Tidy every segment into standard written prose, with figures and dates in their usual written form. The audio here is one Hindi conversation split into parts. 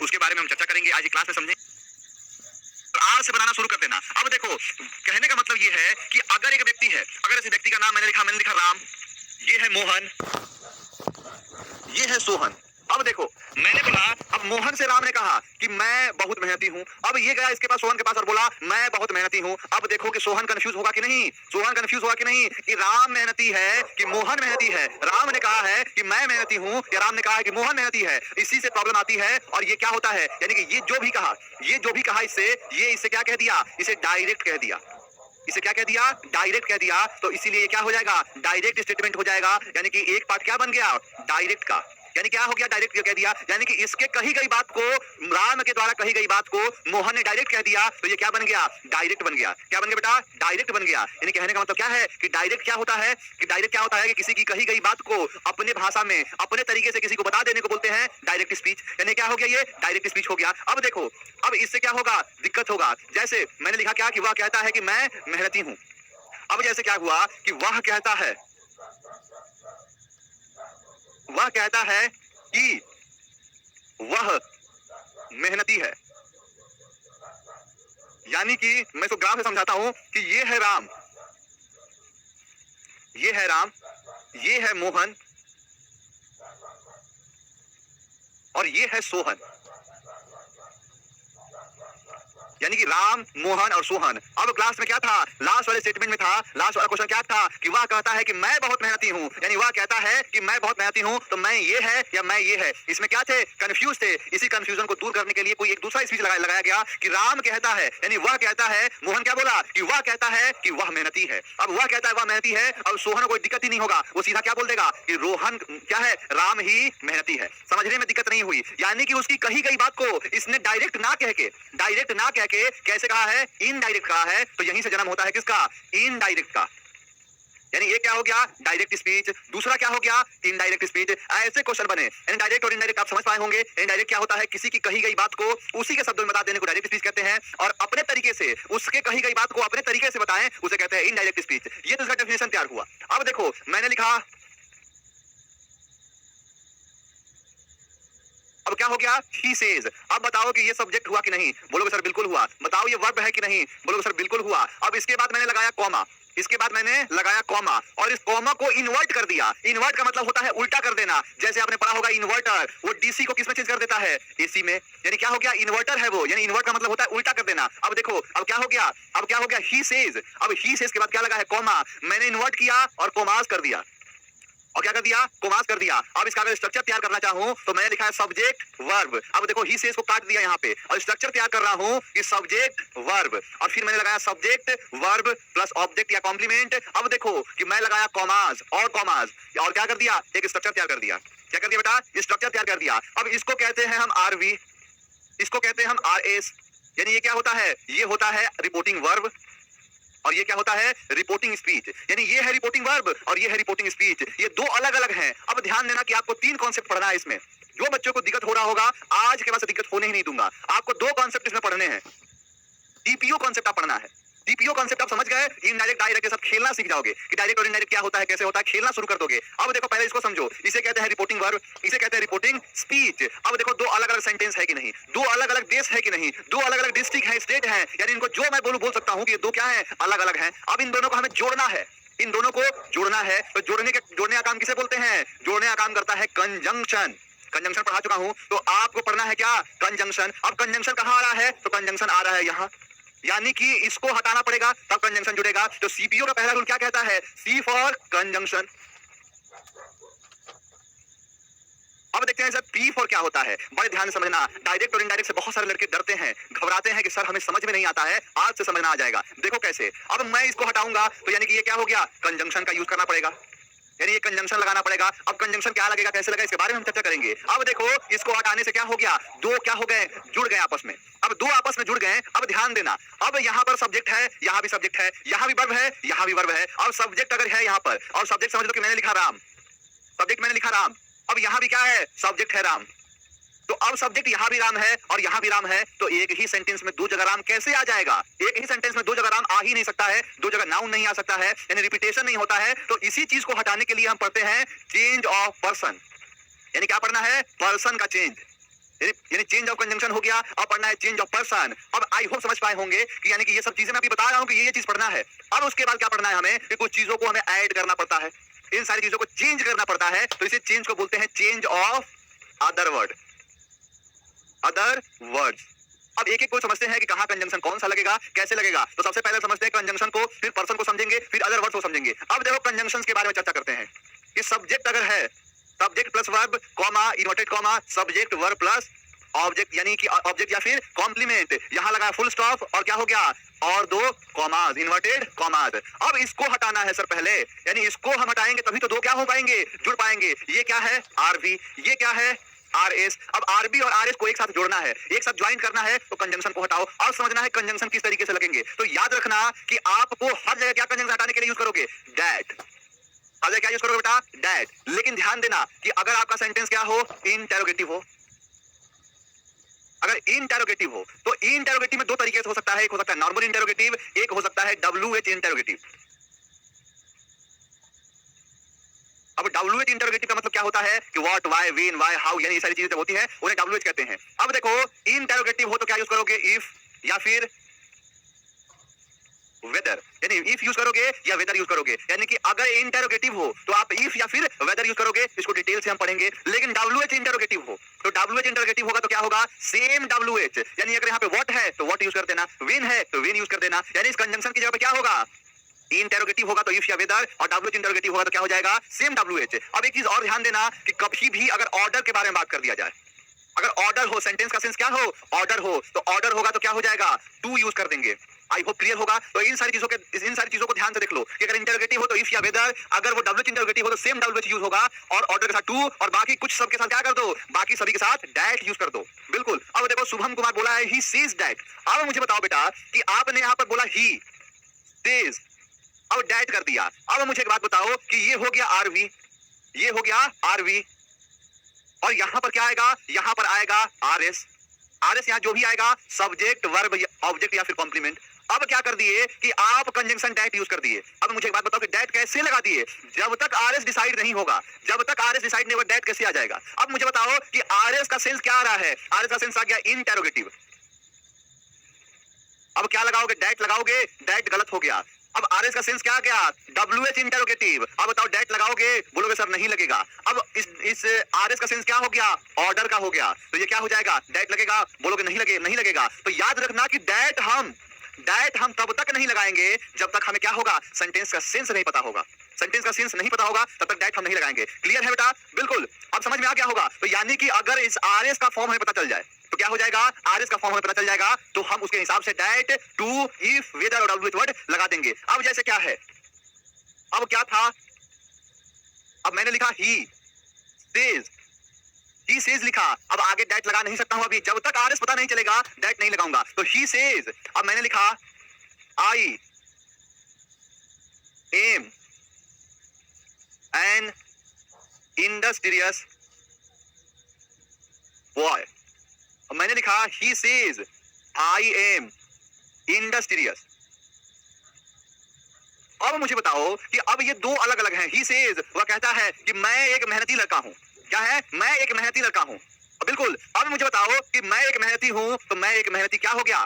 उसके बारे में हम चर्चा करेंगे आज की क्लास में, समझे। आज से बनाना शुरू कर देना। अब देखो, कहने का मतलब ये है कि अगर एक व्यक्ति है, अगर इस व्यक्ति का नाम मैंने लिखा राम, ये है मोहन, ये है सोहन। अब देखो, मैंने बोला, अब मोहन से राम ने कहा कि मैं बहुत मेहनती हूं। अब ये गया इसके पास, सोहन के पास, और बोला मैं बहुत मेहनती हूं। अब देखो कि सोहन कंफ्यूज होगा कि नहीं, सोहन कंफ्यूज होगा कि नहीं कि राम मेहनती है कि मोहन मेहनती है। राम ने कहा है कि मैं मेहनती हूं, या राम ने कहा है कि मोहन मेहनती है। इसी से प्रॉब्लम आती है। और ये क्या होता है, यानी कि ये जो भी कहा इससे क्या कह दिया, इसे डायरेक्ट कह दिया। इसे क्या कह दिया, डायरेक्ट कह दिया। तो इसीलिए क्या हो जाएगा, डायरेक्ट स्टेटमेंट हो जाएगा। यानी कि एक पार्ट क्या बन गया, डायरेक्ट का। यानी क्या हो गया, डायरेक्ट कह दिया। यानी कि इसके कही गई बात को, राम के द्वारा कही गई बात को मोहन ने डायरेक्ट कह दिया, तो ये क्या बन गया, डायरेक्ट बन गया। क्या बन गया बेटा, डायरेक्ट बन गया। यानी कहने का मतलब क्या है कि डायरेक्ट क्या होता है, कि किसी की कही गई बात को अपने भाषा में, अपने तरीके से किसी को बता देने को बोलते हैं डायरेक्ट स्पीच। यानी क्या हो गया, ये डायरेक्ट स्पीच हो गया। अब देखो, अब इससे क्या होगा, दिक्कत होगा। जैसे मैंने लिखा क्या, कि वह कहता है कि मैं मेहनती हूं। अब जैसे क्या हुआ कि वह कहता है कि वह मेहनती है। यानी कि मैं इसको ग्राफ से समझाता हूं कि ये है राम, ये है मोहन, और ये है सोहन। यानी कि राम, मोहन और सोहन। अब क्लास में क्या था, लास्ट वाले स्टेटमेंट में था, लास्ट वाला क्वेश्चन क्या था कि वह कहता है कि मैं बहुत मेहनती हूं। यानी वह कहता है कि मैं बहुत मेहनती हूं, तो मैं ये है या मैं ये है। इसमें क्या थे, कंफ्यूज थे। इसी कंफ्यूजन को दूर करने के लिए कोई एक दूसरा स्पीच लगाया गया कि राम कहता है, यानी वह कहता है। मोहन क्या बोला कि वह कहता है कि वह मेहनती है। अब वह कहता है वह मेहनती है, अब सोहन को कोई दिक्कत ही नहीं होगा, वो सीधा क्या बोल देगा कि रोहन क्या है, राम ही मेहनती है। समझने में दिक्कत नहीं हुई। यानी कि उसकी कही गई बात को इसने डायरेक्ट ना कह के कैसे कहा है, इनडायरेक्ट कहा है। तो यहीं से जन्म होता है किसका, इनडायरेक्ट का। यानी ये क्या हो गया, डायरेक्ट स्पीच। दूसरा क्या हो गया, इनडायरेक्ट स्पीच। ऐसे क्वेश्चन बने, डायरेक्ट और इनडायरेक्ट आप समझ पाए होंगे। इनडायरेक्ट क्या होता है, किसी की कही गई बात को उसी के शब्दों में बता देने को डायरेक्ट स्पीच कहते हैं, और अपने तरीके से उसके कही गई बात को अपने तरीके से बताएं उसे कहते हैं इनडायरेक्ट स्पीच। ये तो इसका डेफिनेशन तैयार हुआ। अब देखो, मैंने लिखा, अब क्या हो गया, he says। अब बताओ कि ये सब्जेक्ट हुआ कि नहीं, बोलोगे सर बिल्कुल हुआ। बताओ ये वर्ब है कि नहीं, बोलोगे सर बिल्कुल हुआ। अब इसके बाद मैंने लगाया कॉमा, और इस कॉमा को इन्वर्ट कर दिया। इन्वर्ट का मतलब होता है उल्टा कर देना। जैसे आपने पढ़ा होगा इन्वर्टर, वो डीसी को किसमें चेंज कर देता है, एसी में। यानी क्या हो गया, इन्वर्टर है वो। यानी इन्वर्ट का मतलब होता है उल्टा कर देना। अब देखो, अब क्या हो गया, he says। अब he says के बाद क्या लगा है, कॉमा। मैंने इन्वर्ट किया और कोमास कर दिया, और क्या कर दिया, कोमास कर दिया। अब इसका अगर स्ट्रक्चर तैयार करना चाहूं तो मैंने लिखा है सब्जेक्ट वर्ब। अब देखो, ही सेज को काट दिया यहाँ पे, और स्ट्रक्चर तैयार कर रहा हूं कि सब्जेक्ट वर्ब, और फिर मैंने लगाया सब्जेक्ट वर्ब प्लस ऑब्जेक्ट या कॉम्प्लीमेंट। अब देखो कि मैं लगाया कॉमास, और क्या कर दिया, एक स्ट्रक्चर तैयार कर दिया। क्या कर दिया बेटा, स्ट्रक्चर तैयार कर दिया। अब इसको कहते हैं हम आरवी, इसको कहते हैं हम आरएस। यानी ये क्या होता है, ये होता है रिपोर्टिंग वर्ब, और ये क्या होता है, रिपोर्टिंग स्पीच। यानी ये है रिपोर्टिंग वर्ब और ये है रिपोर्टिंग स्पीच। ये दो अलग अलग हैं। अब ध्यान देना कि आपको 3 कॉन्सेप्ट पढ़ना है इसमें। जो बच्चों को दिक्कत हो रहा होगा, आज के बाद से दिक्कत होने ही नहीं दूंगा। आपको 2 कॉन्सेप्ट इसमें पढ़ने हैं। टीपीओ कॉन्सेप्ट आप पढ़ना है। टीपीओ कॉन्सेप्ट आप समझ गए, इनडायरेक्ट डायरेक्ट के साथ खेलना सीख जाओगे कि डायरेक्ट और इनडायरेक्ट क्या होता है, कैसे होता है, खेलना शुरू कर दोगे। अब देखो, पहले इसको समझो। इसे कहते हैं रिपोर्टिंग वर्ब, इसे कहते हैं रिपोर्टिंग स्पीच। अब देखो, 2 अलग अलग सेंटेंस है कि नहीं, 2 अलग अलग देश है कि नहीं, 2 अलग अलग डिस्ट्रिक्ट है, स्टेट है। यानी इनको जो मैं बोल सकता हूं कि ये 2 क्या है, अलग अलग हैं। अब इन दोनों को हमें जोड़ना है, इन दोनों को जोड़ना है। तो जोड़ने का काम किसे बोलते हैं, जोड़ने का काम करता है कंजंक्शन। कंजंक्शन पढ़ा चुका हूं, तो आपको पढ़ना है क्या, कंजंक्शन। अब कंजंक्शन कहां आ रहा है, तो कंजंक्शन आ रहा है यहां। यानी कि इसको हटाना पड़ेगा तब कंजंक्शन जुड़ेगा। तो सीपीओ का पहला रूल क्या कहता है, सी फॉर कंजंक्शन। अब देखते हैं सर पी फॉर क्या होता है। बड़े ध्यान से समझना, डायरेक्ट और इनडायरेक्ट से बहुत सारे लड़के डरते हैं, घबराते हैं कि सर हमें समझ में नहीं आता है। आज से समझना आ जाएगा। देखो कैसे, अब मैं इसको हटाऊंगा तो यानी कि ये क्या हो गया, कंजंक्शन का यूज करना पड़ेगा। यानी ये कंजंक्शन लगाना पड़ेगा। अब कंजंक्शन क्या लगेगा, कैसे लगेगा, इसके बारे में हम चर्चा करेंगे। अब देखो, इसको हटाने से क्या हो गया, 2 क्या हो गए, जुड़ गए आपस में। अब 2 आपस में जुड़ गए। अब ध्यान देना, अब यहाँ पर सब्जेक्ट है, यहाँ भी सब्जेक्ट है, यहाँ भी वर्ब है, यहाँ भी वर्ब है। अब सब्जेक्ट अगर है यहाँ पर, और सब्जेक्ट समझ लो कि मैंने लिखा राम, सब्जेक्ट मैंने लिखा राम। अब यहाँ भी क्या है, सब्जेक्ट है राम। तो अब सब्जेक्ट यहाँ भी राम है और यहाँ भी राम है, तो एक ही सेंटेंस में दो जगह राम कैसे आ जाएगा? एक ही सेंटेंस में दो जगह राम आ ही नहीं सकता है, दो जगह नाउन नहीं आ सकता है, यानी रिपीटेशन नहीं होता है। तो इसी चीज को हटाने के लिए हम पढ़ते हैं चेंज ऑफ पर्सन। यानी क्या पढ़ना है? पर्सन का चेंज, यानी चेंज ऑफ कंजंक्शन हो गया। अब पढ़ना है चेंज ऑफ पर्सन। अब आई होप समझ पाए होंगे कि यानी कि ये सब चीजें मैं अभी बता रहा हूं कि ये चीज पढ़ना है। अब उसके बाद क्या पढ़ना है हमें? कि कुछ चीजों को हमें ऐड करना पड़ता है, इन सारी चीजों को चेंज करना पड़ता है। तो इसे चेंज को बोलते हैं change of other word, other words. अब एक एक को समझते हैं कि कहां कंजंक्शन कौन सा लगेगा, कैसे लगेगा। तो सबसे पहले समझते हैं कंजंक्शन को, फिर पर्सन को समझेंगे, फिर अदर वर्ड्स को समझेंगे। अब देखो कंजंक्शंस के बारे में चर्चा करते हैं कि सब्जेक्ट अगर है, subject plus verb comma inverted comma subject verb plus object, यानी कि ऑब्जेक्ट या फिर कॉम्प्लीमेंट, यहां लगा फुल स्टॉप और क्या हो गया और दो कॉमास, इन्वर्टेड कॉमास। अब इसको हटाना है सर पहले, यानी इसको हम हटाएंगे तभी तो दो क्या हो पाएंगे, जुड़ पाएंगे। ये क्या है? आरवी, ये क्या है? आरएस। अब आरबी और आरएस को एक साथ जोड़ना है, एक साथ ज्वाइन करना है, तो कंजंक्शन को हटाओ। और समझना है कंजंक्शन किस तरीके से लगेंगे। तो याद रखना कि आपको हर जगह क्या कंजंक्शन हटाने के लिए यूज करोगे? दैट। हर जगह क्या यूज करोगे बेटा? दैट। लेकिन ध्यान देना कि अगर आपका सेंटेंस क्या हो? इंटेरोगेटिव हो। अगर इंटेरोगेटिव हो तो इंटेरोगेटिव में दो तरीके से हो सकता है, एक हो सकता है नॉर्मल इंटेरोगेटिव, एक हो सकता है WH इंटेरोगेटिव। अब WH इंटरोगेटिव का मतलब क्या होता है कि what, why, when, why, how, यानी ये सारी चीजें जब होती हैं उन्हें WH कहते हैं। अब देखो इंटरोगेटिव हो तो क्या यूज करोगे? इफ या फिर वेदर, यानी इफ यूज करोगे या वेदर यूज करोगे। यानी कि अगर इंटरोगेटिव हो तो आप इफ या फिर वेदर यूज करोगे। इसको डिटेल से हम पढ़ेंगे। लेकिन WH इंटरोगेटिव हो तो WH इंटरोगेटिव होगा तो क्या होगा? सेम WH, यानी अगर यहाँ पे व्हाट है तो व्हाट यूज कर देना, व्हेन है तो व्हेन यूज कर देना। यानी इस कंजंक्शन की जगह पे क्या होगा? इंटेरोगेटिव होगा तो इफ या वेदर, और WH इंटरोगेटिव होगा तो क्या हो जाएगा? Same WH। अब एक चीज और ध्यान देना कि कभी भी अगर ऑर्डर के बारे में बात कर दिया जाए, अगर ऑर्डर हो, सेंटेंस का सेंस क्या हो? ऑर्डर हो, तो ऑर्डर होगा तो क्या हो जाएगा? टू यूज कर देंगे। आई होप क्लियर होगा। तो इन सारी चीजों को ध्यान से देख लो कि अगर इंटरोगेटिव हो तो इफ या वेदर, अगर वो WH इंटरोगेटिव हो तो सेम WH यूज होगा, और ऑर्डर के साथ टू, और बाकी कुछ सब के साथ क्या कर दो? बाकी सभी के साथ दैट यूज कर दो। बिल्कुल। अब देखो शुभम कुमार बोला है ही सेज दैट। अब मुझे बताओ बेटा कि आपने यहाँ पर बोला ही सेज, अब डैट कर दिया। अब मुझे एक बात बताओ कि ये हो गया आरवी, ये हो गया आरवी, और यहां पर क्या आएगा? यहां पर आएगा आरएस। आरएस यहां जो भी आएगा सब्जेक्ट वर्ब ऑब्जेक्ट या फिर कॉम्प्लीमेंट। अब क्या कर दिए कि आप कंजंक्शन डैट यूज कर दिए। अब मुझे एक बात बताओ कि डैट कैसे लगा दिए? जब तक आरएस डिसाइड नहीं होगा, जब तक आरएस डिसाइड नहीं होगा डैट कैसे आ जाएगा? अब मुझे बताओ कि आरएस का सेंस क्या आ रहा है? आरएस का सेंस आ गया इंटेरोगेटिव। अब क्या लगाओगे? डैट लगाओगे, डैट गलत हो गया। अब आरएस का सेंस क्या आ गया? WH interrogative. अब बताओ डैट लगाओगे? बोलोगे सर नहीं लगेगा। अब इस आरएस का सेंस क्या हो गया? ऑर्डर का हो गया। तो ये क्या हो जाएगा? डैट लगेगा। बोलोगे नहीं लगेगा। तो याद रखना कि डैट हम तब तक नहीं लगाएंगे जब तक हमें क्या होगा? सेंटेंस का सेंस नहीं पता होगा। सेंटेंस का सेंस नहीं पता होगा तब तक डैट हम नहीं लगाएंगे। क्लियर है बेटा? बिल्कुल। अब समझ में आ गया होगा। तो यानी कि अगर इस आरएस का फॉर्म हमें पता चल जाए तो क्या हो जाएगा? आरएस का फॉर्म हमें पता चल जाएगा तो हम उसके हिसाब से डैट, टू, इफ, वेदर और WH वर्ड लगा देंगे। अब जैसे क्या है? अब क्या था? अब मैंने लिखा ही सेज लिखा। अब आगे डैट लगा नहीं सकता हूं अभी, जब तक आरएस पता नहीं चलेगा डैट नहीं लगाऊंगा। तो ही सेज। अब मैंने लिखा I am an industrious boy. मैंने लिखा he says I am industrious. अब मुझे बताओ कि अब ये दो अलग अलग हैं। ही सेज वह कहता है कि मैं एक मेहनती लड़का हूं। क्या है? मैं एक मेहनती लड़का हूं। बिल्कुल। अब मुझे बताओ कि मैं एक मेहनती हूं, तो मैं एक मेहनती क्या हो गया?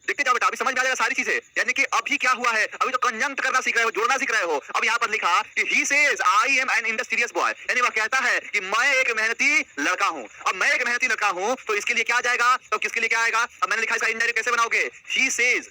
देखते जाओ बेटा, अभी समझ में आ जाएगा सारी चीजें। यानी कि अभी क्या हुआ है? अभी तो कंजंक्ट करना सीख रहे हो, जोड़ना सीख रहे हो। अब यहाँ पर लिखा कि he says I am an industrious boy, यानी वह कहता है कि मैं एक मेहनती लड़का हूं। अब मैं एक मेहनती लड़का हूं तो इसके लिए क्या आ जाएगा? तो किसके लिए क्या आएगा? अब मैंने लिखा इसका इंडायरेक्ट कैसे बनाओगे? He says.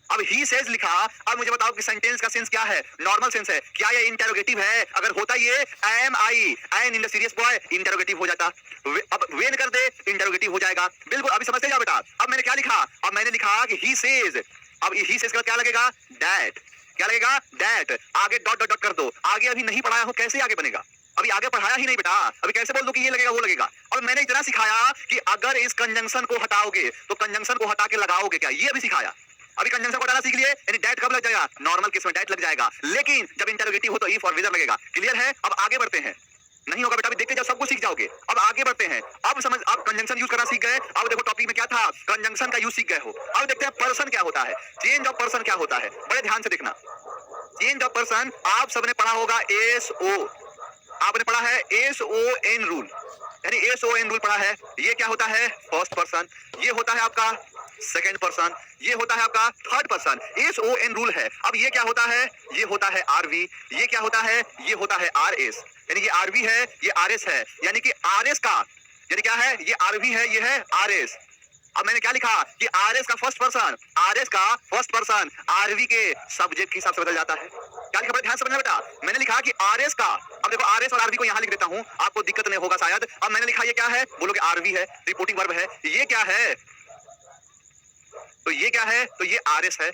अब ही सेज लिखा। अब मुझे बताओ कि सेंटेंस का सेंस क्या है? नॉर्मल सेंस है। क्या ये इंटरोगेटिव है? अगर होता ये am I an industrious boy, interrogative हो जाता। अब वेन कर दे, इंटरोगेटिव हो जाएगा। बिल्कुल। अभी समझते जाओ बेटा। अब मैंने क्या लिखा? अब मैंने लिखा कि ही सेज। अब ही सेज का क्या लगेगा? दैट। क्या लगेगा? दैट। आगे डॉट डॉट डॉट कर दो। आगे अभी नहीं पढ़ाया हूं, कैसे आगे बनेगा? अभी आगे पढ़ाया ही नहीं बेटा, अभी कैसे बोल दो कि ये लगेगा वो लगेगा? और मैंने इतना सिखाया कि अगर इस कंजंक्शन को हटाओगे तो कंजंक्शन को हटा के लगाओगे क्या, ये भी सिखाया। अभी कंजंक्शन को हटाना सीख लिए, यानी डैट कब लग जाएगा? नॉर्मल केस में डैट लग जाएगा, लेकिन जब इंटरोगेटिव हो तो इफ और वेदर लगेगा। क्लियर है? अब आगे बढ़ते हैं। नहीं होगा बेटा, अभी देखते जाओ, सब कुछ सीख जाओगे। अब आगे बढ़ते हैं। अब समझ, आप कंजंक्शन यूज करना सीख गए। अब देखो टॉपिक में क्या था, कंजंक्शन का यूज सीख गए हो। अब देखते हैं पर्सन क्या होता है, चेंज ऑफ पर्सन क्या होता है। बड़े ध्यान से देखना, चेंज ऑफ पर्सन आप सबने पढ़ा होगा, एसओ, आपने पढ़ा है एसओएन रूल, यानी एसओएन रूल पढ़ा है। ये क्या होता है, फर्स्ट पर्सन, ये होता है आपका सेकंड पर्सन, ये होता है आपका थर्ड पर्सन। एसओएन रूल है। अब ये क्या होता है, ये होता है आरवी, ये क्या होता है, ये होता है आरएस, यानी ये आरवी है, ये आरएस है, यानी कि आरएस का, यानी क्या है, ये आरवी है, ये है आरएस। अब मैंने क्या लिखा कि आरएस का फर्स्ट पर्सन, आरएस का फर्स्ट पर्सन आरवी के सब्जेक्ट के हिसाब से बदल जाता है। क्या लिखा, बड़े ध्यान से समझना बेटा। मैंने लिखा कि आरएस का, अब देखो आरएस और आरवी को यहां लिख देता हूं, आपको दिक्कत नहीं होगा शायद। अब मैंने लिखा ये क्या है, बोलोगे आरवी है, रिपोर्टिंग वर्ब है। ये क्या है, तो ये क्या है, तो ये आरएस है।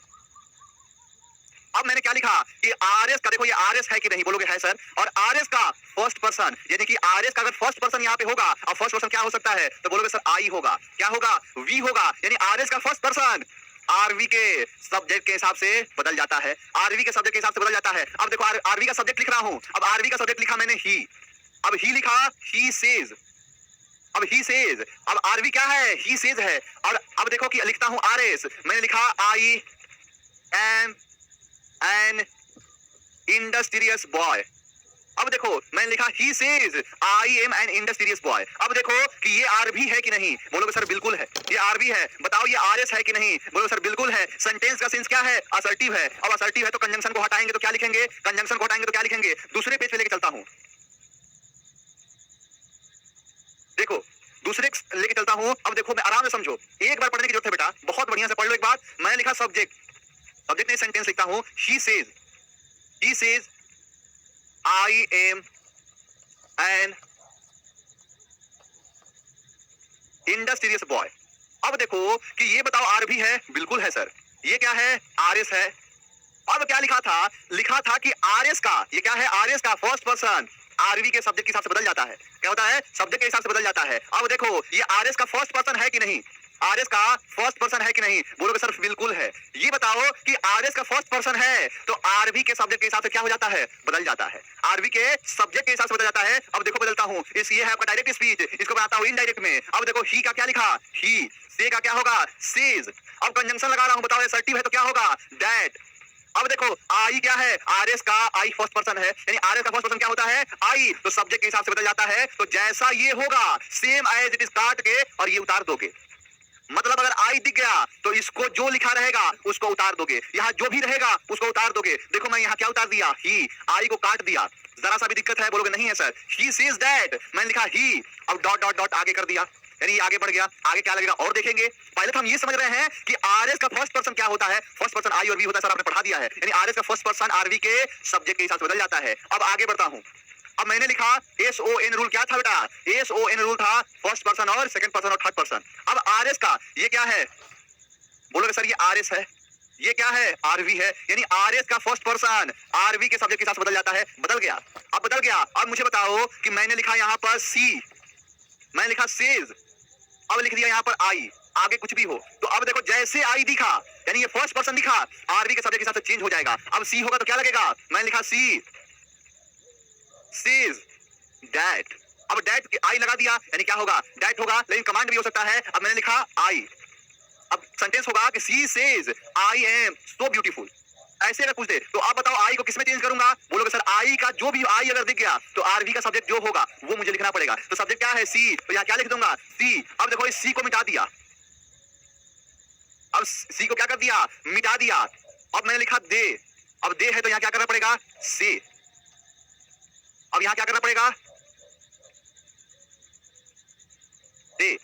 अब मैंने क्या लिखा कि आरएस का, देखो ये आरएस है कि नहीं, बोलोगे है सर। और आरएस का फर्स्ट पर्सन, यानी कि आरएस का अगर फर्स्ट पर्सन यहाँ पे होगा, और फर्स्ट पर्सन क्या हो सकता है, तो बोलोगे सर आई होगा, क्या होगा, वी होगा, यानी आरएस का फर्स्ट पर्सन आरवी के सब्जेक्ट के हिसाब से बदल जाता है, आरवी के सब्जेक्ट के हिसाब से बदल जाता है। अब देखो आरवी का सब्जेक्ट लिख रहा हूं, अब आरवी का सब्जेक्ट लिखा मैंने ही, अब ही लिखा ही सेज, अब ही सेज, अब आरवी क्या है, ही सेज है। और अब देखो कि लिखता हूं आरएस, मैंने लिखा I am an industrious boy. अब देखो मैंने लिखा he says I am an industrious boy. अब देखो कि ये आरवी है कि नहीं, बोलोगे सर बिल्कुल है, ये आरवी है। बताओ ये आरएस है कि नहीं, बोलोगे सर बिल्कुल है। सेंटेंस का सेंस क्या है, असर्टिव है। अब असर्टिव है तो कंजंक्शन को हटाएंगे तो क्या लिखेंगे, कंजंक्शन को हटाएंगे तो क्या लिखेंगे। दूसरे पेज पे लेके चलता हूं, देखो दूसरे लेके चलता हूं। अब देखो मैं आराम से समझो, एक बार पढ़ने की जरूरत है बेटा, बहुत बढ़िया से पढ़ लो एक बार। मैंने लिखा सब्जेक्ट, सब्जेक्ट में सेंटेंस लिखता हूं, he says I am an industrious boy. अब देखो कि ये बताओ आरवी है, बिल्कुल है सर। ये क्या है, आरएस है। अब क्या लिखा था कि आरएस का, ये क्या है, आरएस का फर्स्ट पर्सन आरवी के सब्जेक्ट के हिसाब से बदल जाता है। क्या होता है, सब्जेक्ट के हिसाब से बदल जाता है। अब देखो ये आरएस का फर्स्ट पर्सन है कि नहीं, आरएस का फर्स्ट पर्सन है कि नहीं, बोलोगे सर बिल्कुल है। ये बताओ कि आरएस का फर्स्ट पर्सन है तो आरवी के सब्जेक्ट के हिसाब से क्या हो जाता है, बदल जाता है, आरवी के सब्जेक्ट के हिसाब से बदल जाता है। अब देखो बदलता हूं, इस ये है आपका डायरेक्ट स्पीच, इसको बनाता हूं इनडायरेक्ट में। अब देखो ही का क्या लिखा, ही, से का क्या होगा, सेज। अब कंजंक्शन लगा रहा हूं, बताओ असर्टिव है तो क्या होगा, दैट। अब देखो आई क्या है, आरएस का आई फर्स्ट पर्सन है, यानी आरएस का फर्स्ट पर्सन क्या होता है, आई, तो सब्जेक्ट के हिसाब से बदल जाता है। तो जैसा ये होगा सेम एज इट इज काट के और ये उतार दोगे। मतलब अगर आई दिख गया तो इसको जो लिखा रहेगा उसको उतार दोगे, यहाँ जो भी रहेगा उसको उतार दोगे। देखो मैं यहाँ क्या उतार दिया, ही, आई को काट दिया। जरा सा भी दिक्कत है, बोलोगे नहीं है सर। ही सेज दैट, मैंने लिखा ही, अब डॉट डॉट डॉट आगे कर दिया, यानी आगे बढ़ गया। आगे क्या लगेगा और देखेंगे। पहले तो हम ये समझ रहे हैं कि आरएस का फर्स्ट पर्सन क्या होता है, फर्स्ट पर्सन आई और वी होता है, सर आपने पढ़ा दिया है। यानी आरएस का फर्स्ट पर्सन आरवी के सब्जेक्ट के हिसाब से बदल जाता है। अब आगे बढ़ता हूं, अब मैंने लिखा एसओएन रूल, क्या था बेटा, एसओएन रूल था फर्स्ट पर्सन और सेकंड पर्सन और थर्ड पर्सन। अब आरएस का ये क्या है, बोलोगे सर ये आरएस है, ये क्या है, आरवी है, यानी आरएस का फर्स्ट पर्सन आरवी के सब्जेक्ट के हिसाब से बदल जाता है। बदल गया, अब बदल गया। अब मुझे बताओ कि मैंने लिखा यहाँ पर सी, मैंने लिखा सेज, अब लिख दिया यहाँ पर आई, आगे कुछ भी हो तो अब देखो जैसे आई दिखा, यानी ये फर्स्ट पर्सन दिखा, आरवी के सब्जेक्ट के हिसाब से चेंज हो जाएगा। अब सी होगा तो क्या लगेगा, मैंने लिखा सी सेज दैट। अब दैट आई लगा दिया, यानी क्या होगा, दैट होगा, लेकिन कमांड भी हो सकता है। अब मैंने लिखा आई, अब सेंटेंस होगा कि she says I am so beautiful. ऐसे अगर पूछ दे तो आप बताओ आई को किसमें चेंज करूंगा, बोलोगे सर आई का जो भी आई अगर दिख गया तो आरवी का सब्जेक्ट जो होगा वो मुझे लिखना पड़ेगा। तो सब्जेक्ट क्या है, सी, तो यहाँ क्या लिख दूंगा, सी। अब देखो इस सी को मिटा दिया, अब सी को क्या कर दिया, मिटा दिया। अब मैंने लिखा दे, अब दे है तो यहाँ क्या करना पड़ेगा, से। अब यहाँ क्या करना पड़ेगा, दे।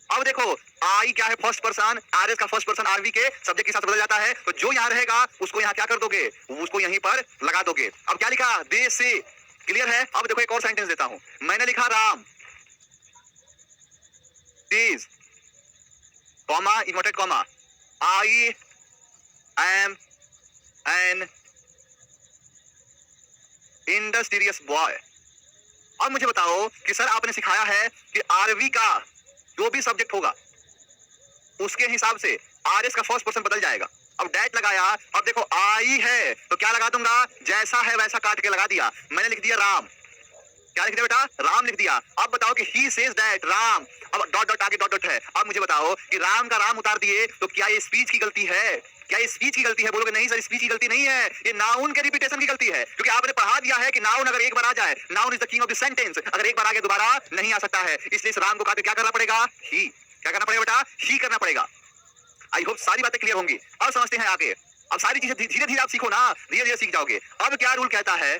अब देखो आई क्या है, फर्स्ट पर्सन, आरएस का फर्स्ट पर्सन आरवी के सब्जेक्ट के साथ बदल जाता है। तो जो यहाँ रहेगा उसको यहाँ क्या कर दोगे, उसको यहीं पर लगा दोगे। अब क्या लिखा, दे से, क्लियर है। अब देखो एक और सेंटेंस देता हूं, मैंने लिखा Ram is comma inverted comma I am an industrious boy. अब मुझे बताओ कि सर आपने सिखाया है कि आरवी का जो भी सब्जेक्ट होगा उसके हिसाब से आरएस का फर्स्ट पर्सन बदल जाएगा। अब डैट लगाया, अब देखो आई है तो क्या लगा दूंगा, जैसा है वैसा काट के लगा दिया। मैंने लिख दिया राम, क्या लिख दिया बेटा? राम लिख दिया। अब बताओ कि he says that राम, अब डॉट डॉट आगे डॉट डॉट है। अब मुझे बताओ कि राम का राम उतार दिए तो क्या ये स्पीच की गलती है? क्या ये स्पीच की गलती है? बोलोगे नहीं सर, स्पीच की गलती नहीं है, ये नाउन के रिपीटेशन की गलती है, क्योंकि आपने पढ़ा दिया है कि नाउन अगर एक बार आ जाए, noun is the king of the sentence, अगर एक बार आ गया दोबारा नहीं आ सकता है, इसलिए इस राम को काट के क्या करना पड़ेगा? ही। क्या करना पड़ेगा बेटा? ही करना पड़ेगा। आई होप सारी बातें क्लियर होंगी। अब समझते हैं आगे। अब सारी चीजें धीरे धीरे आप सीखो ना, धीरे धीरे सीख जाओगे। अब क्या रूल कहता है?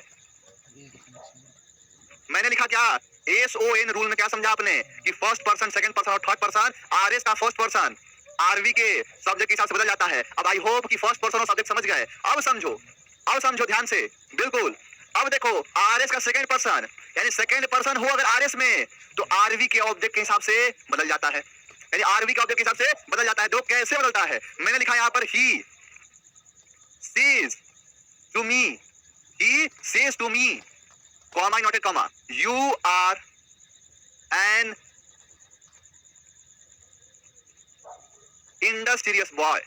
मैंने लिखा क्या? SON रूल में क्या समझा आपने कि फर्स्ट पर्सन, सेकंड पर्सन और थर्ड पर्सन, RS का फर्स्ट पर्सन RV के सब्जेक्ट के हिसाब से बदल जाता है। अब आई होप कि फर्स्ट पर्सन और सब्जेक्ट समझ गए। अब समझो ध्यान से, बिल्कुल। अब देखो RS का सेकंड पर्सन, यानी सेकंड पर्सन हो अगर RS में, तो RV के ऑब्जेक्ट के हिसाब से बदल जाता है, यानी RV के ऑब्जेक्ट के हिसाब से बदल जाता है। तो कैसे बदलता है? मैंने लिखा यहाँ पर he says to me, he says to me, comma not a comma, you are an industrious boy।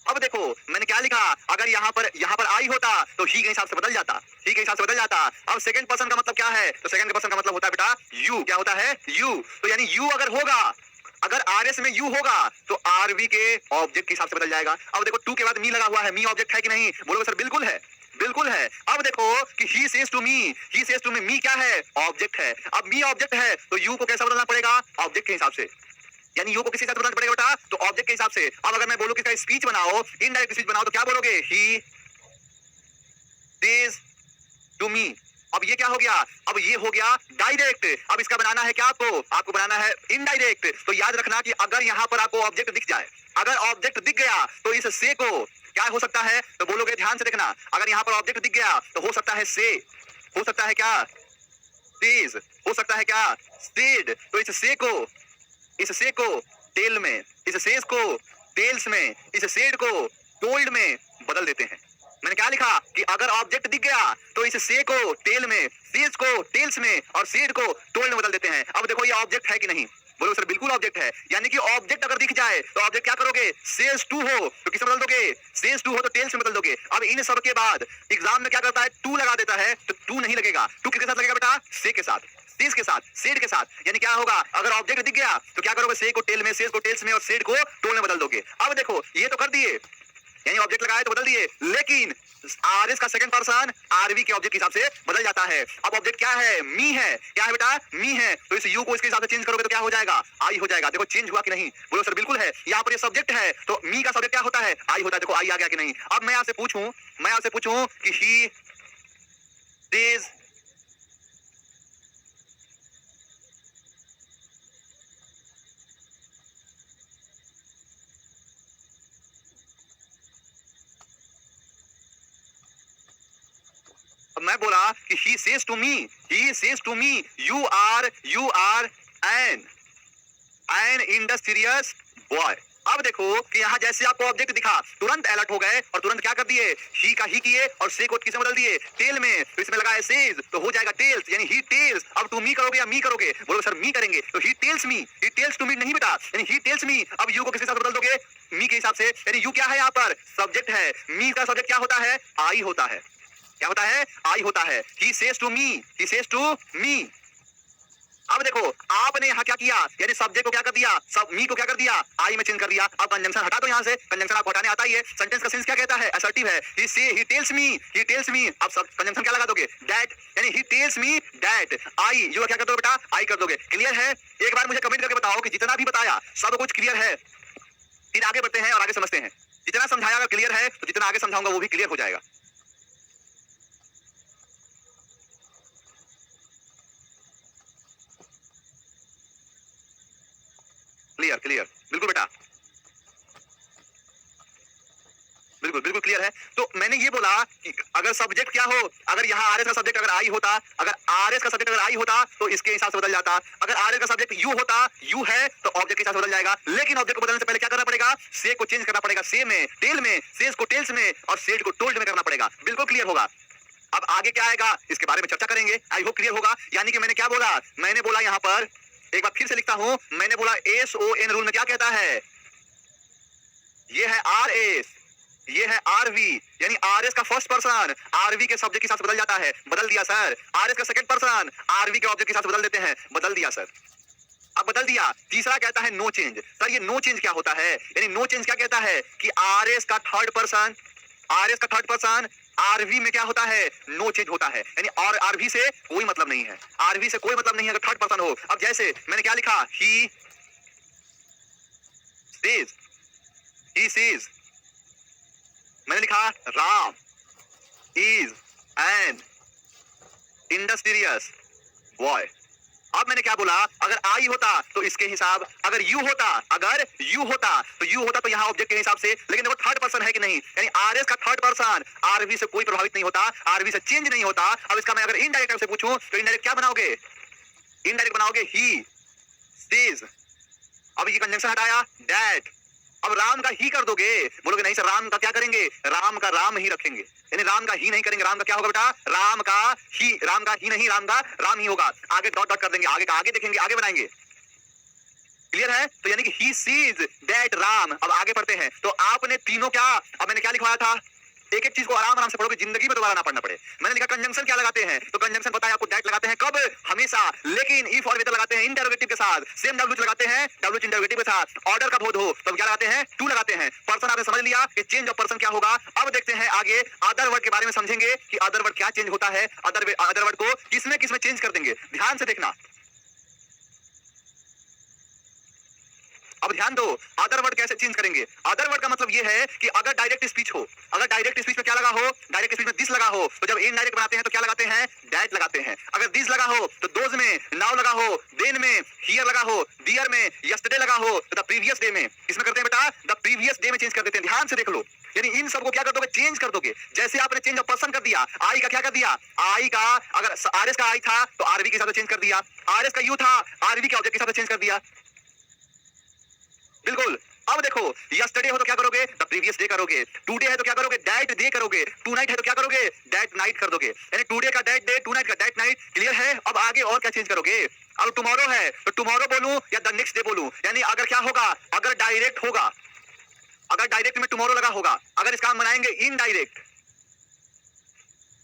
अब देखो मैंने क्या लिखा, अगर यहाँ पर आई होता तो ही के हिसाब से बदल जाता, ही के हिसाब से बदल जाता। अब सेकंड पर्सन का मतलब क्या है? तो सेकंड पर्सन का मतलब होता है बेटा यू। क्या होता है? यू। तो यानी यू अगर होगा, अगर RS में यू होगा तो RV के ऑब्जेक्ट के हिसाब से बदल जाएगा। अब देखो टू के बाद मी लगा हुआ है, मी ऑब्जेक्ट है कि नहीं? बोलोगे सर बिल्कुल है, बिल्कुल है। अब देखो कि he says to me, he says to me, मी क्या है? ऑब्जेक्ट है। अब मी ऑब्जेक्ट है तो यू को कैसा बदलना पड़ेगा? ऑब्जेक्ट के हिसाब से, यानी यू को किसी हिसाब से बदलना पड़ेगा बेटा? तो ऑब्जेक्ट के हिसाब से। अब अगर मैं बोलूं कि इसका स्पीच बनाओ, इनडायरेक्ट स्पीच बनाओ, तो क्या बोलोगे? he says to me। अब ये क्या हो गया? अब ये हो गया डायरेक्ट। अब इसका बनाना है क्या? आपको बनाना है इनडायरेक्ट। तो याद रखना कि अगर यहाँ पर आपको ऑब्जेक्ट दिख जाए, अगर ऑब्जेक्ट दिख गया तो इस से को क्या हो सकता है? तो बोलोगे ध्यान से देखना, अगर यहाँ पर ऑब्जेक्ट दिख गया तो हो सकता है से, हो सकता है क्या? तेज, हो सकता है क्या? स्टेड। तो इस से को टेल में, इस सेज को टेल्स में, इस सेड को टोल्ड में बदल देते हैं। मैंने क्या लिखा कि अगर ऑब्जेक्ट दिख गया तो इस से को टेल में, सेज को टेल्स में और सेड को टोल्ड में बदल देते हैं। अब देखो ये ऑब्जेक्ट है कि नहीं? बोलो सर बिल्कुल ऑब्जेक्ट है। यानी कि ऑब्जेक्ट अगर दिख जाए तो ऑब्जेक्ट क्या करोगे? सेज टू हो तो किसमें बदल दोगे? सेज टू हो तो टेल्स में बदल दोगे। अब इन सब के बाद एग्जाम में क्या करता है? टू लगा देता है, तो टू नहीं लगेगा। टू किसके साथ लगेगा बेटा? से के साथ, सेज के साथ, सेड के साथ। यानी क्या होगा? अगर ऑब्जेक्ट दिख गया तो क्या करोगे? से को टेल में, सेज को टेल्स में और सेड को टोल में बदल दोगे। अब देखो ये तो कर दिए, यानी ऑब्जेक्ट लगाए तो बदल दिए, लेकिन RS का सेकंड पर्सन RV के ऑब्जेक्ट के हिसाब से बदल जाता है। अब ऑब्जेक्ट क्या है? मी है। क्या है बेटा? मी है। तो इस यू को इसके हिसाब से चेंज करोगे तो क्या हो जाएगा? आई हो जाएगा। देखो चेंज हुआ कि नहीं? बोलो सर बिल्कुल है। यहाँ पर ये सब्जेक्ट है तो मी का सब्जेक्ट क्या होता है? आई होता है। देखो आई आ गया कि नहीं? अब मैं आपसे पूछूं कि ही सेज मैं बोला कि he says to me, you are an industrious boy। अब देखो कि यहाँ जैसे आपको ऑब्जेक्ट दिखा तुरंत अलर्ट हो गए और तुरंत क्या कर दिए? ही का ही किए और से को किसमें बदल दिए? टेल में। तो इसमें लगा है सेज तो हो जाएगा टेल्स, यानी ही टेल्स। अब टू मी करोगे या मी करोगे? बोलो सर मी करेंगे। तो he tells me, he tells to me नहीं बेटा, यानी ही टेल्स मी। अब यू को किसके साथ बदल दोगे? मी के हिसाब से। यानी यू क्या है? यहाँ पर सब्जेक्ट है। मी का सब्जेक्ट क्या होता है? आई होता है। क्या होता है? आई होता है। He says to me। अब देखो आपने यहाँ क्या किया? यानी सब्जेक्ट को क्या कर दिया? सब मी को क्या कर दिया? आई में चेंज कर दिया। अब कंजंक्शन हटा दो यहाँ से, कंजंक्शन आपको हटाने आता ही है। सेंटेंस का सेंस क्या कहता है? असर्टिव है। He tells me। अब सब कंजंक्शन क्या लगा दोगे? That, यानी he tells me that। I you क्या कर दोगे बेटा? आई कर दोगे। क्लियर है? एक बार मुझे कमेंट करके बताओ कि जितना भी बताया सब कुछ क्लियर है। फिर आगे बढ़ते हैं और आगे समझते हैं। जितना समझाया अगर क्लियर है तो जितना आगे समझाऊंगा वो भी क्लियर हो जाएगा। क्लियर बिल्कुल बेटा, बिल्कुल क्लियर है। तो मैंने ये बोला कि अगर सब्जेक्ट क्या हो, अगर यहाँ RS का सब्जेक्ट अगर आई होता, अगर RS का सब्जेक्ट अगर आई होता तो इसके हिसाब से बदल जाता। अगर RS का सब्जेक्ट यू होता, यू है तो ऑब्जेक्ट के हिसाब से बदल जाएगा। लेकिन ऑब्जेक्ट को बदलने से पहले क्या करना पड़ेगा? से को चेंज करना पड़ेगा, से में, टेल में, सेज को टेल्स में और सेड को टोल्ड में करना पड़ेगा। बिल्कुल क्लियर होगा। अब आगे क्या आएगा इसके बारे में चर्चा करेंगे। आई होप क्लियर होगा। यानी कि मैंने क्या बोला? मैंने बोला यहाँ पर एक बार फिर से लिखता हूं, मैंने बोला SON रूल में क्या कहता है? ये है RS, ये है आरवी, यानी आरएस का फर्स्ट पर्सन आरवी के सब्जेक्ट के साथ बदल जाता है, बदल दिया सर। आरएस का सेकंड पर्सन आरवी के ऑब्जेक्ट के साथ बदल देते हैं, बदल दिया सर। अब बदल दिया। तीसरा कहता है नो चेंज। सर ये नो चेंज क्या होता है? यानी नो चेंज क्या कहता है कि आरएस का थर्ड पर्सन आरवी में क्या होता है? नो चेंज होता है, यानी और आरवी से कोई मतलब नहीं है, आरवी से कोई मतलब नहीं है अगर थर्ड पर्सन हो। अब जैसे मैंने क्या लिखा, ही सीज, मैंने लिखा Ram is an industrious boy. अब मैंने क्या बोला, अगर आई होता तो इसके हिसाब, अगर यू होता तो यहाँ ऑब्जेक्ट के हिसाब से, लेकिन देखो थर्ड पर्सन है कि नहीं, यानी आरएस का थर्ड पर्सन आरवी से कोई प्रभावित नहीं होता, आरवी से चेंज नहीं होता। अब इसका मैं अगर इनडायरेक्ट से पूछूं तो इनडायरेक्ट क्या बनाओगे? इनडायरेक्ट बनाओगे ही सीज। अब ये कंजंक्शन हटाया दैट, अब राम का ही कर दोगे, बोलोगे नहीं सर राम का क्या करेंगे, राम का राम ही रखेंगे, यानी राम का ही नहीं करेंगे, राम का क्या होगा बेटा, राम का ही नहीं, राम का राम ही होगा। आगे डॉट डॉट कर देंगे, आगे का आगे देखेंगे, आगे बनाएंगे। क्लियर है? तो यानी कि ही सीज दैट राम। अब आगे पढ़ते हैं, तो आपने तीनों क्या, अब मैंने क्या लिखवाया था, एक एक चीज को आराम आराम से पढ़ोगे, जिंदगी में दोबारा ना पढ़ना पड़े। मैंने लिखा कंजंक्शन क्या लगाते हैं, तो कंजंक्शन पता है आपको, दैट लगाते हैं कब, हमेशा, लेकिन इफ और वेदर लगाते हैं इंटरोगेटिव के साथ, सेम डब्ल्यूएच लगाते हैं डब्ल्यूएच इंटरोगेटिव के साथ, ऑर्डर का बोध हो तो क्या लगाते हैं, टू लगाते हैं। पर्सन आपने समझ लिया कि चेंज ऑफ पर्सन क्या होगा। अब देखते हैं आगे अदर वर्ड के बारे में समझेंगे कि अदर वर्ड क्या चेंज होता है, अदर वर्ड को किसमें किसमें चेंज कर देंगे, ध्यान से देखना। अब ध्यान दो, अदर वर्ड कैसे चेंज करेंगे। अदर वर्ड का मतलब ये है कि अगर डायरेक्ट स्पीच हो, अगर डायरेक्ट स्पीच में क्या लगा हो, डायरेक्ट स्पीच में दिस लगा हो, तो जब इनडायरेक्ट बनाते हैं तो क्या लगाते हैं, दैट लगाते हैं। अगर दिस लगा हो तो दोज में नाउ लगा हो, देन में हियर लगा हो, दियर में यस्टरडे लगा हो, तो द प्रीवियस डे में इसमें करते हैं बेटा, द प्रीवियस डे में चेंज कर देते हैं। ध्यान से देख लो, यानी इन सबको क्या कर दोगे, चेंज कर दोगे। जैसे आपने चेंज ऑफ पर्सन कर दिया, आई का क्या कर दिया, आई का अगर आरएस का आई था तो आरवी के साथ चेंज कर दिया, आरएस का यू था आरवी के ऑब्जेक्ट के साथ चेंज कर दिया। बिल्कुल। अब देखो यस्टरडे हो तो क्या करोगे, द प्रीवियस डे करोगे, टुडे है तो क्या करोगे, दैट डे करोगे, टू नाइट है तो क्या करोगे, दैट नाइट कर दोगे, यानी टुडे का दैट डे, टू नाइट का दैट नाइट। क्लियर है? अब आगे और क्या चेंज करोगे, अब टुमारो है तो टुमारो बोलूं या द नेक्स्ट डे बोलूं, यानी अगर क्या होगा, अगर डायरेक्ट होगा, अगर डायरेक्ट में टुमारो लगा होगा, अगर इसका हम बनाएंगे इनडायरेक्ट,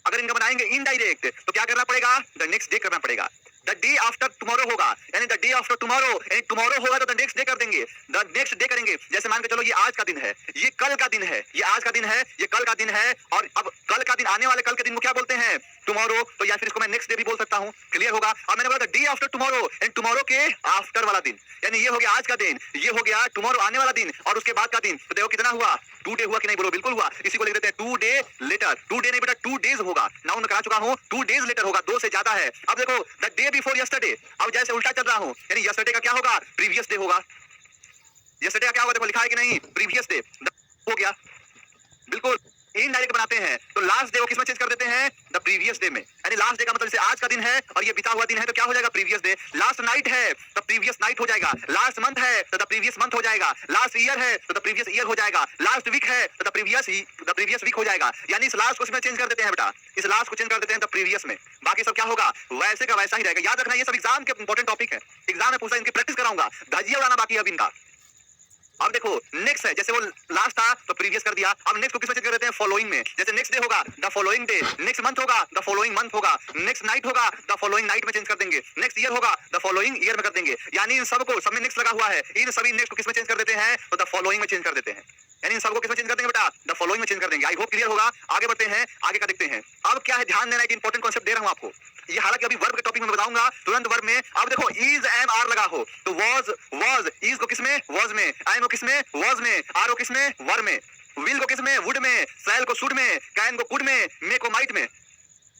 अगर इनका बनाएंगे इनडायरेक्ट तो क्या करना पड़ेगा, द नेक्स्ट डे करना पड़ेगा। द डे आफ्टर टुमारो होगा, यानी द डे आफ्टर टुमारो, यानी टुमारो होगा तो द नेक्स्ट डे कर देंगे, द नेक्स्ट डे करेंगे। जैसे मान के चलो ये आज का दिन है, ये कल का दिन है, ये आज का दिन है, ये कल का दिन है, और अब कल का दिन, आने वाले कल के दिन को क्या बोलते हैं, टुमारो, तो या फिर इसको मैं नेक्स्ट डे भी बोल सकता हूं। क्लियर होगा? अब मैंने बोला द डे आफ्टर टुमारो, यानी टुमारो के आफ्टर वाला दिन, यानी ये हो गया आज का दिन, ये हो गया टुमारो आने वाला दिन, और उसके बाद का दिन। तो देखो कितना हुआ, 2 डे हुआ कि नहीं, बोलो बिल्कुल हुआ। इसी को लिख देते हैं 2 डे लेटर, 2 डे नहीं बेटा 2 डेज होगा, नाउन में करा चुका हूं, 2 डेज लेटर होगा, 2 से ज्यादा है। अब देखो द डे बिफोर यस्टरडे, अब जैसे उल्टा चल रहा हूं, यानी यस्टरडे का क्या होगा, प्रीवियस डे होगा, यस्टरडे का क्या होगा, देखो लिखा है कि नहीं, प्रीवियस डे हो गया। बिल्कुल इनडायरेक्ट बनाते हैं तो लास्ट डे को किसमें चेंज कर देते हैं, द प्रीवियस डे में, यानी लास्ट डे का मतलब जैसे आज का दिन है और ये बीता हुआ दिन है तो क्या हो जाएगा, प्रीवियस डे। लास्ट नाइट है तो प्रीवियस नाइट हो जाएगा, लास्ट मंथ है तो द प्रीवियस मंथ हो जाएगा, लास्ट ईयर है तो द प्रीवियस ईयर हो जाएगा, लास्ट वीक है तो द प्रीवियस वीक हो जाएगा। यानी इस लास्ट को इसमें चेंज कर देते हैं बेटा, इस लास्ट को चेंज कर देते हैं द प्रीवियस में, बाकी सब क्या होगा, वैसे का वैसा ही रहेगा। याद रखना ये सब एग्जाम के इंपॉर्टेंट टॉपिक है, एग्जाम में पूछा, इनकी प्रैक्टिस कराऊंगा, धजिया उड़ाना बाकी है अब इनका। अब देखो नेक्स्ट है, जैसे वो लास्ट था तो प्रीवियस कर दिया, अब नेक्स्ट को किसमें चेंज कर देते हैं, फॉलोइंग में। जैसे नेक्स्ट डे होगा the following day, next month होगा द फॉलोइंग मंथ होगा, नेक्स्ट नाइट होगा द फॉलोइंग नाइट में चेंज कर देंगे, नेक्स्ट ईयर होगा द फॉलोइंग ईयर में कर देंगे। यानी इन सबको, सब में नेक्स्ट लगा हुआ है, इन सभी नेक्स्ट को किसमें चेंज कर देते हैं, तो द फॉलोइंग में चेंज कर देते हैं, यानी इन सबको किसमें चेंज कर देंगे बेटा, द फॉलोइंग में चेंज कर देंगे। आई होप क्लियर होगा। आगे बढ़ते हैं, आगे का देखते हैं। अब क्या है, ध्यान देना, एक इंपॉर्टेंट कॉन्सेप्ट दे रहा हूं आपको, ये हालांकि अभी वर्ब के टॉपिक में बताऊंगा, तुरंत वर्ब में। अब देखो इज एम आर लगा हो तो वॉज इज को किसमें, वॉज में, एम को किसमें, वॉज में, आर को किसमें, वर में, विल को किसमें, वुड में, सैल को शुड में, कैन को कुड में, मे को माइट में,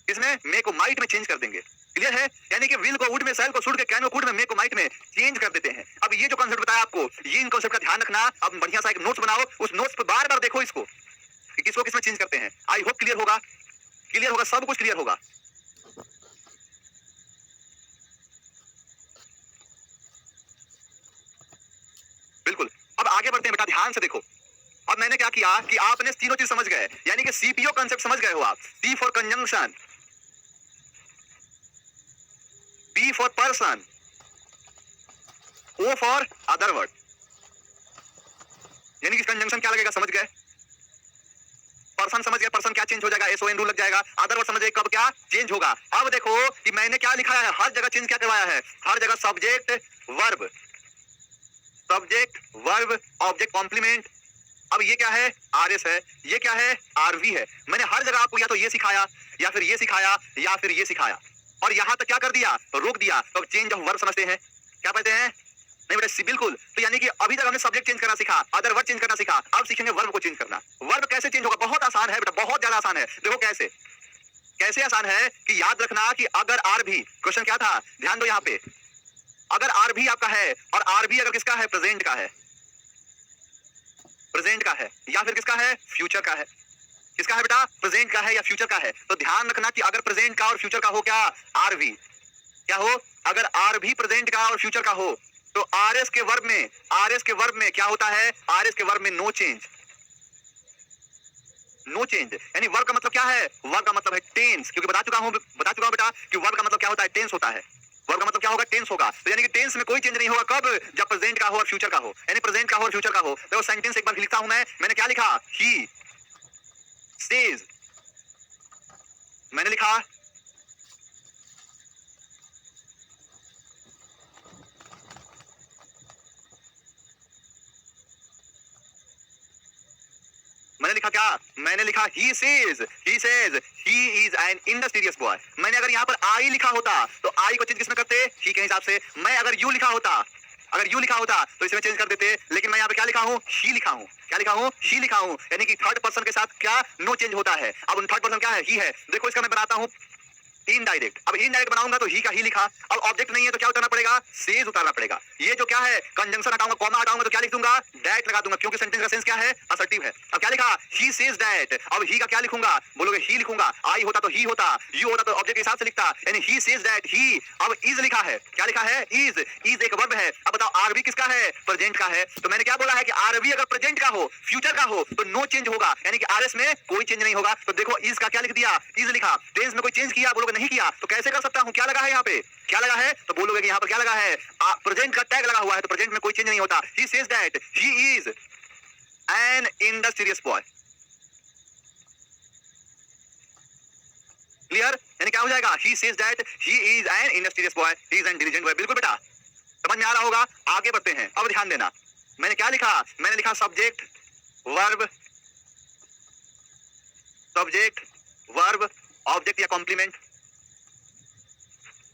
किसमें, मे को माइट में चेंज कर देंगे। क्लियर है? यानी कि विल को वुड में, सैल को शुड के, कैन को कुड में, मे को माइट में चेंज कर देते हैं। अब ये जो कॉन्सेप्ट बताया आपको, ये इन कॉन्सेप्ट का ध्यान रखना। अब बढ़िया सा एक नोट्स बनाओ, उस नोट्स पर बार बार देखो इसको, किसको किसमें चेंज करते हैं। आई होप क्लियर होगा, क्लियर होगा, सब कुछ क्लियर होगा। बिल्कुल। अब आगे बढ़ते हैं बेटा, ध्यान से देखो। अब मैंने क्या किया कि आपने तीनों चीज समझ गए, यानी कि सीपीओ कॉन्सेप्ट समझ गए हो आप। T for conjunction, P for person, O for other word, यानी कि कंजंक्शन क्या लगेगा, समझ गए। पर्सन समझ गए, पर्सन क्या चेंज हो जाएगा, एसओएन रूल लग जाएगा। अदर वर्ड समझ गए कब क्या चेंज होगा। अब देखो कि मैंने क्या लिखा है, हर जगह चेंज क्या करवाया है, हर जगह subject verb, subject verb object complement. अब ये क्या है, आरएस है, ये क्या है, आरवी है। मैंने हर जगह आपको या तो ये सिखाया या फिर ये सिखाया या फिर ये सिखाया, और यहां तक क्या कर दिया, रोक दिया। तो अब चेंज ऑफ वर्ब समझते हैं, क्या कहते हैं, नहीं बेटा बिल्कुल। तो यानी कि अभी तक हमने सब्जेक्ट चेंज करना सीखा, अदर वर्ड चेंज करना सीखा, अब सीखेंगे वर्ब को चेंज करना। वर्ब कैसे चेंज होगा, बहुत आसान है बेटा, बहुत ज्यादा आसान है। देखो कैसे, कैसे आसान है कि याद रखना कि अगर आर भी, क्वेश्चन क्या था, ध्यान दो यहाँ पे, अगर आर भी आपका है और आर भी अगर किसका है, प्रेजेंट का है, प्रेजेंट का है या फिर किसका है, फ्यूचर का है, किसका है बेटा, प्रेजेंट का है या फ्यूचर का है। तो ध्यान रखना कि अगर प्रेजेंट का और फ्यूचर का हो, क्या आर भी क्या हो, अगर आर भी प्रेजेंट का और फ्यूचर का हो तो आरएस के वर्ब में, आरएस के वर्ब में क्या होता है, आरएस के वर्ब में नो चेंज, नो चेंज। यानी वर्ब का मतलब क्या है, वर्ब का मतलब है टेंस, क्योंकि बता चुका हूं बेटा कि वर्ब का मतलब क्या होता है, टेंस होता है। वर्ब का मतलब क्या होगा, टेंस होगा। तो यानी कि टेंस में कोई चेंज नहीं होगा, कब, जब प्रेजेंट का हो और फ्यूचर का हो, यानी प्रेजेंट का हो और फ्यूचर का हो। तो सेंटेंस एक बार लिखता हूं मैंने क्या लिखा, ही सेज, मैंने लिखा मैंने लिखा क्या, मैंने लिखा he says, he is an industrious boy. मैंने अगर यहाँ पर आई लिखा होता तो आई को चेंज किसमें करते, ही के हिसाब से। मैं अगर यू लिखा होता, अगर यू लिखा होता तो इसमें चेंज कर देते, लेकिन मैं यहाँ पे क्या लिखा हूँ, ही लिखा हूँ, क्या लिखा हूँ, ही लिखा हूँ। यानी कि थर्ड पर्सन के साथ क्या नो चेंज होता है। अब थर्ड पर्सन क्या है, ही है। देखो इसका मैं बनाता हूँ इनडायरेक्ट, अब इनडायरेक्ट बनाऊंगा तो ही का ही लिखा। अब ऑब्जेक्ट नहीं है तो क्या उतारना पड़ेगा, सेज उतारना पड़ेगा। ये जो क्या है, कंजंक्शन हटाऊंगा, कॉमा हटाऊंगा तो क्या लिख दूंगा, दैट लगा दूंगा, क्योंकि सेंटेंस का सेंस क्या है, असर्टिव है। अब क्या लिखा, ही सेज दैट। अब ही का क्या लिखूंगा, बोलोगे ही लिखूंगा, आई होता तो ही होता, यू होता तो ऑब्जेक्ट के हिसाब से लिखता, यानी ही सेज दैट ही। अब इज लिखा है, क्या लिखा है, इज, इज एक वर्ब है। अब बताओ आरबी किसका है, प्रेजेंट का है। तो मैंने क्या बोला है कि आरबी अगर प्रेजेंट का हो, फ्यूचर का हो तो नो चेंज होगा, यानी कि आरएस में कोई चेंज नहीं होगा। तो देखो इज का क्या लिख दिया, इज लिखा, टेंस में कोई चेंज किया, बोलोगे नहीं किया, तो कैसे कर सकता हूं, क्या लगा है यहाँ पे, क्या लगा है, तो बोलोगे कि यहाँ पर क्या लगा है, प्रेजेंट का टैग लगा हुआ है, तो प्रेजेंट में कोई चेंज नहीं होता। He says that he is an industrious boy. Clear, यानी क्या हो जाएगा, he says that he is an industrious boy, he is an diligent boy. बिल्कुल बेटा, समझ में आ रहा होगा। आगे बढ़ते हैं, अब ध्यान देना, मैंने क्या लिखा, मैंने लिखा subject verb, subject verb object या कॉम्प्लीमेंट।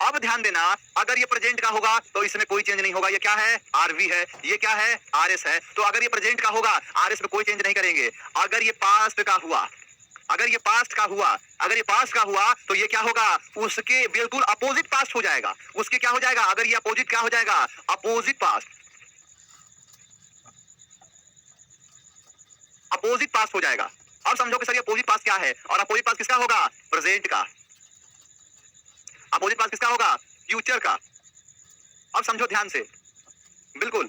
अब ध्यान देना, अगर ये प्रेजेंट का होगा तो इसमें कोई चेंज नहीं होगा, ये क्या है, आरवी है, ये क्या है, आरएस है। तो अगर ये प्रेजेंट का होगा, आरएस में कोई चेंज नहीं करेंगे। अगर ये पास्ट का हुआ, अगर ये पास्ट का हुआ, अगर ये पास्ट का हुआ तो ये क्या होगा, उसके बिल्कुल अपोजिट पास्ट हो जाएगा, उसके क्या हो जाएगा, अगर ये अपोजिट क्या हो जाएगा, अपोजिट पास्ट, अपोजिट पास्ट हो जाएगा। अब समझो कि सर ये अपोजिट पास्ट क्या है, और अपोजिट पास्ट किसका होगा, प्रेजेंट का, अपोजिट पास्ट किसका होगा, फ्यूचर का। अब समझो ध्यान से, बिल्कुल।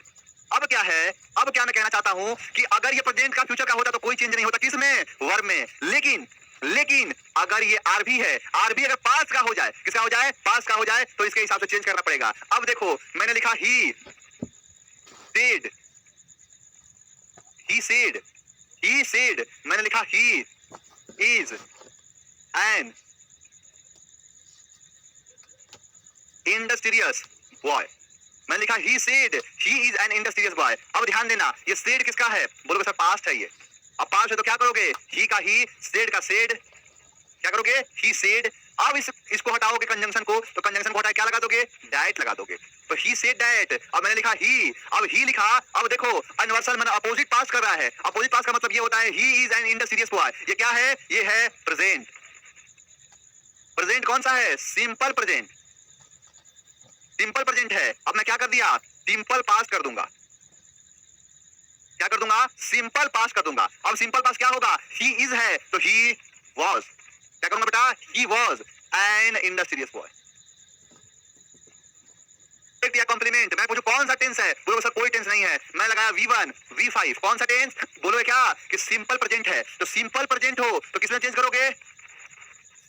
अब क्या है, अब क्या मैं कहना चाहता हूं कि अगर ये प्रेजेंट का फ्यूचर का होता तो कोई चेंज नहीं होता, किसमें, वर्ब में। लेकिन अगर ये आरबी है, आरबी अगर पास्ट का हो जाए, किसका हो जाए, पास्ट का हो जाए, तो इसके हिसाब से चेंज करना पड़ेगा। अब देखो मैंने लिखा ही सेड, ही सेड, मैंने लिखा he is an industrious boy, मैंने लिखा he said he is an industrious boy. अब ध्यान देना, ये सेड किसका है, बोलोगे सर पास्ट है ये। अब पास्ट है तो क्या करोगे, ही का ही, सेड का सेड, क्या करोगे, ही सेड। अब इसको हटाओगे कंजंक्शन को, तो कंजंक्शन को हटा क्या लगा दोगे, डायट लगा दोगे, तो ही सेड डायट। अब मैंने लिखा ही, अब ही लिखा। अब देखो अनवर्सल मैंने अपोजिट पास कर रहा है, अपोजिट पास का मतलब ये होता है he is an industrious boy. ये क्या है, ये है प्रेजेंट, प्रेजेंट कौन सा है, सिंपल प्रेजेंट, सिंपल प्रेजेंट है। अब मैं क्या कर दिया, सिंपल पास कर दूंगा, क्या कर दूंगा, सिंपल पास कर दूंगा। अब सिंपल पास क्या होगा, ही इज है तो ही वाज, क्या करूंगा बेटा, he was an industrious boy. या कॉम्प्लीमेंट, मैं पूछूं कौन सा टेंस है, बोलो सर कोई टेंस नहीं है, मैं लगाया V1 V5, कौन सा टेंस, बोलो क्या कि सिंपल प्रेजेंट है। तो सिंपल प्रेजेंट हो तो किसमें चेंज करोगे,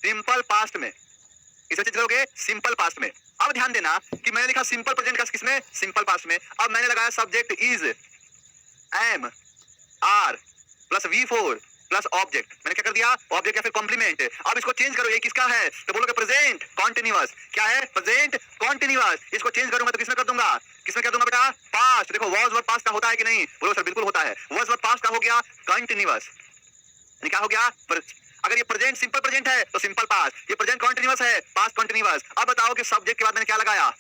सिंपल पास्ट में, किसमें चेंज करोगे, सिंपल पास्ट में। अब ध्यान देना कि मैंने लिखा सिंपल प्रेजेंट का किसमें, सिंपल पास्ट में। अब मैंने लगाया subject is, am, are plus V4 plus object, मैंने क्या कर दिया, ऑब्जेक्ट या फिर कॉम्प्लीमेंट। अब इसको चेंज करो, ये किसका है, तो बोलोगे प्रेजेंट कॉन्टिन्यूअस। क्या है, प्रेजेंट कॉन्टिन्यूअस। इसको चेंज करूंगा तो किसमें कर दूंगा, किसमें कर दूंगा बेटा, पास्ट। देखो वाज वर्ब पास्ट का होता है कि नहीं, बोलो सर बिल्कुल होता है। वाज वर्ब पास्ट का हो गया कंटिन्यूअस, क्या हो गया, अगर ये प्रेजेंट सिंपल प्रेजेंट है तो सिंपल पास्ट, ये प्रेजेंट कंटीन्यूअस है पास्ट कंटीन्यूअस। अब बताओ कि सब्जेक्ट के बाद मैंने क्या लगाया,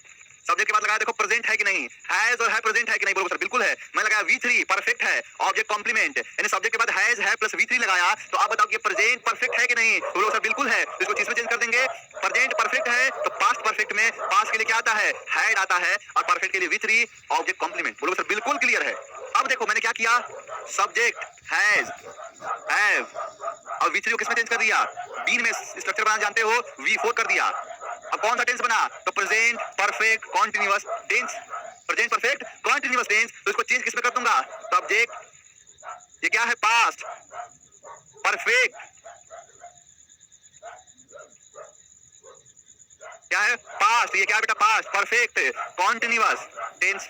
सब्जेक्ट के बाद लगाया, देखो प्रेजेंट है कि नहीं, हैज और है प्रेजेंट है कि नहीं, बोलो सर बिल्कुल है। मैं लगाया V3 परफेक्ट है, ऑब्जेक्ट कॉम्प्लीमेंट, यानी सब्जेक्ट के बाद हैज है प्लस V3 लगाया, तो आप बताओ कि प्रेजेंट परफेक्ट है कि नहीं, बोलो सर बिल्कुल है। इसको किस में चेंज कर देंगे, प्रेजेंट परफेक्ट है तो पास्ट परफेक्ट में पास्ट के लिए क्या आता है, हैड आता है, और परफेक्ट के लिए V3 ऑब्जेक्ट कॉम्प्लीमेंट। बोलो सर बिल्कुल क्लियर है। अब देखो मैंने क्या किया, सब्जेक्ट हैज हैव और V3 को किस में चेंज कर दिया, बीन में स्ट्रक्चर बनाना जानते हो, V4 कर दिया। अब कौन सा टेंस बना, तो present perfect continuous tense, present perfect continuous tense. तो इसको चेंज किस में कर दूंगा, सब्जेक्ट, ये क्या है, पास्ट परफेक्ट, क्या है, पास्ट, ये क्या है बेटा, पास्ट परफेक्ट कॉन्टिन्यूअस टेंस,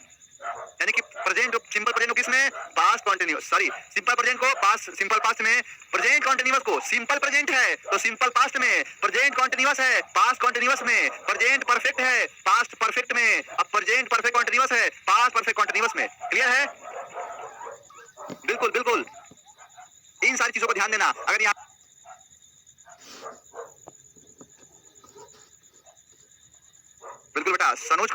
यानी कि प्रेजेंट सिंपल प्रेजेंट को किसमें, past continuous, sorry simple present को पास्ट, सिंपल पास्ट में, प्रेजेंट कंटीन्यूअस को सिंपल प्रेजेंट है तो सिंपल पास्ट में, प्रेजेंट कंटीन्यूअस है पास्ट कंटीन्यूअस में, प्रेजेंट परफेक्ट है पास्ट परफेक्ट में, अब प्रेजेंट परफेक्ट कंटीन्यूअस है पास्ट परफेक्ट कंटीन्यूअस में। क्लियर है, बिल्कुल बिल्कुल, इन सारी चीजों को ध्यान देना। अगर यहाँ बिल्कुल बेटा सनोज